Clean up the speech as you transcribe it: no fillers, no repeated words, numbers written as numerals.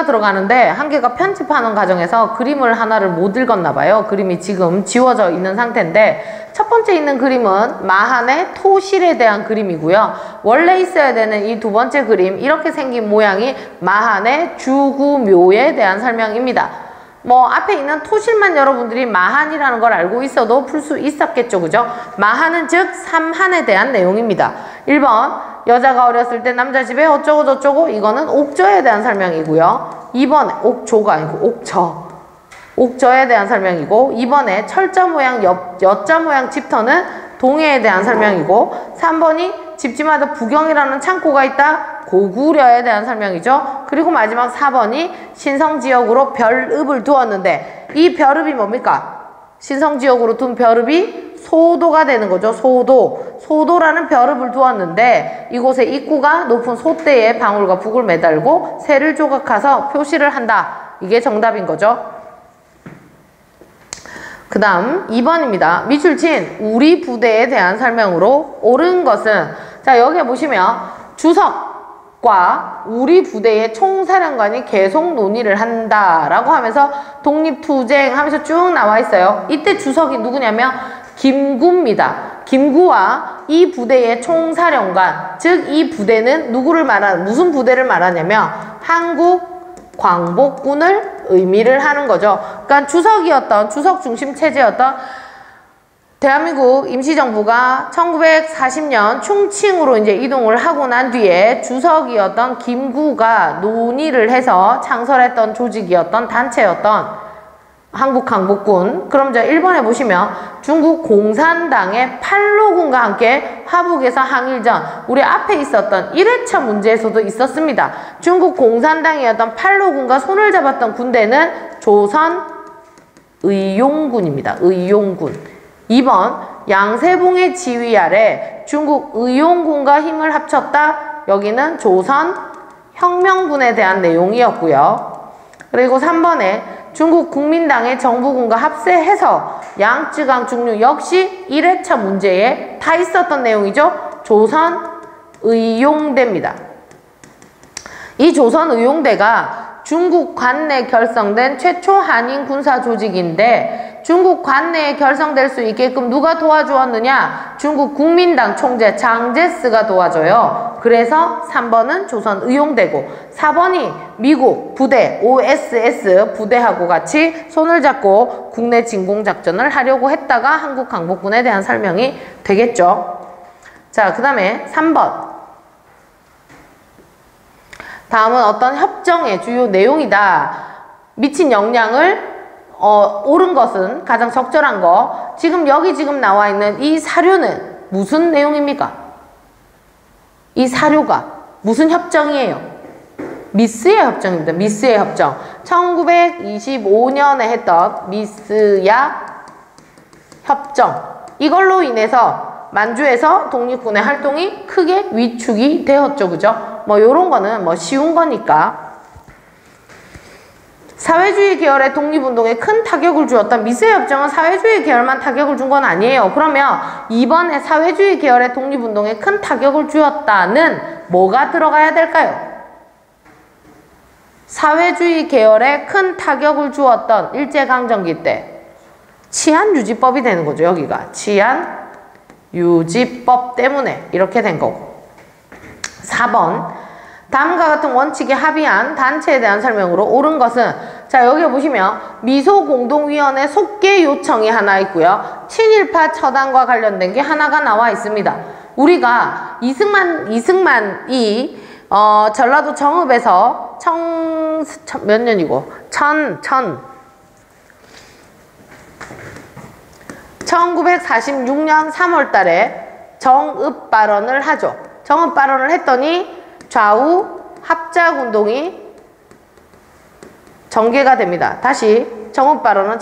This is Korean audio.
들어가는데 한계가 편집하는 과정에서 그림을 하나를 못 읽었나 봐요. 그림이 지금 지워져 있는 상태인데 첫 번째 있는 그림은 마한의 토실에 대한 그림이고요. 원래 있어야 되는 이 두 번째 그림, 이렇게 생긴 모양이 마한의 주구묘에 대한 설명입니다. 뭐 앞에 있는 토실만 여러분들이 마한이라는 걸 알고 있어도 풀 수 있었겠죠, 그죠? 마한은 즉 삼한에 대한 내용입니다. 1번 여자가 어렸을 때 남자 집에 어쩌고 저쩌고, 이거는 옥저에 대한 설명이고요. 2번에 옥조가 아니고 옥저, 옥저에 대한 설명이고, 2번에 철자 모양 여자 모양 집터는 동해에 대한 설명이고, 3번이 집집마다 부경이라는 창고가 있다, 고구려에 대한 설명이죠. 그리고 마지막 4번이 신성지역으로 별읍을 두었는데, 이 별읍이 뭡니까? 신성지역으로 둔 별읍이 소도가 되는 거죠. 소도라는 별읍을 두었는데 이곳에 입구가 높은 소대에 방울과 북을 매달고 새를 조각해서 표시를 한다. 이게 정답인 거죠. 그 다음 2번입니다. 미출친 우리 부대에 대한 설명으로 옳은 것은, 자 여기에 보시면 주석과 우리 부대의 총사령관이 계속 논의를 한다라고 하면서 독립투쟁 하면서 쭉 나와 있어요. 이때 주석이 누구냐면 김구입니다. 김구와 이 부대의 총사령관, 즉 이 부대는 누구를 말하는, 무슨 부대를 말하냐면 한국 광복군을 의미를 하는 거죠. 그러니까 주석 중심 체제였던 대한민국 임시정부가 1940년 충칭으로 이제 이동을 하고 난 뒤에 주석이었던 김구가 논의를 해서 창설했던 조직이었던 단체였던 한국광복군. 그럼 이제 1번에 보시면 중국 공산당의 팔로군과 함께 화북에서 항일전, 우리 앞에 있었던 1회차 문제에서도 있었습니다. 중국 공산당이었던 팔로군과 손을 잡았던 군대는 조선의용군입니다. 의용군. 2번 양세봉의 지휘 아래 중국 의용군과 힘을 합쳤다. 여기는 조선혁명군에 대한 내용이었고요. 그리고 3번에 중국 국민당의 정부군과 합세해서 양쯔강 중류, 역시 1회차 문제에 다 있었던 내용이죠. 조선의용대입니다. 이 조선의용대가 중국 관내 결성된 최초 한인 군사 조직인데, 중국 관내에 결성될 수 있게끔 누가 도와주었느냐? 중국 국민당 총재 장제스가 도와줘요. 그래서 3번은 조선의용대고, 4번이 미국 부대 OSS 부대하고 같이 손을 잡고 국내 진공작전을 하려고 했다가 한국 광복군에 대한 설명이 되겠죠. 자, 그 다음에 3번. 다음은 어떤 협정의 주요 내용이다. 미친 영향을 옳은 것은, 가장 적절한 거. 지금 여기 나와 있는 이 사료는 무슨 내용입니까? 이 사료가 무슨 협정이에요? 미스야 협정입니다. 미스야 협정. 1925년에 했던 미스야 협정. 이걸로 인해서 만주에서 독립군의 활동이 크게 위축이 되었죠. 그죠? 뭐 요런 거는 뭐 쉬운 거니까. 사회주의 계열의 독립운동에 큰 타격을 주었던 미스의 협정은 사회주의 계열만 타격을 준 건 아니에요. 그러면 이번에 사회주의 계열의 독립운동에 큰 타격을 주었다는 뭐가 들어가야 될까요? 사회주의 계열에 큰 타격을 주었던 일제강점기 때 치안유지법이 되는 거죠. 여기가 치안유지법 때문에 이렇게 된 거고. 4번 다음과 같은 원칙에 합의한 단체에 대한 설명으로 옳은 것은, 자 여기 보시면 미소공동위원회 속개 요청이 하나 있고요. 친일파 처단과 관련된 게 하나가 나와 있습니다. 우리가 이승만이 전라도 정읍에서 몇 년이고 1946년 3월 달에 정읍 발언을 하죠. 정읍 발언을 했더니 좌우 합작운동이 전개가 됩니다. 다시 정읍 발언은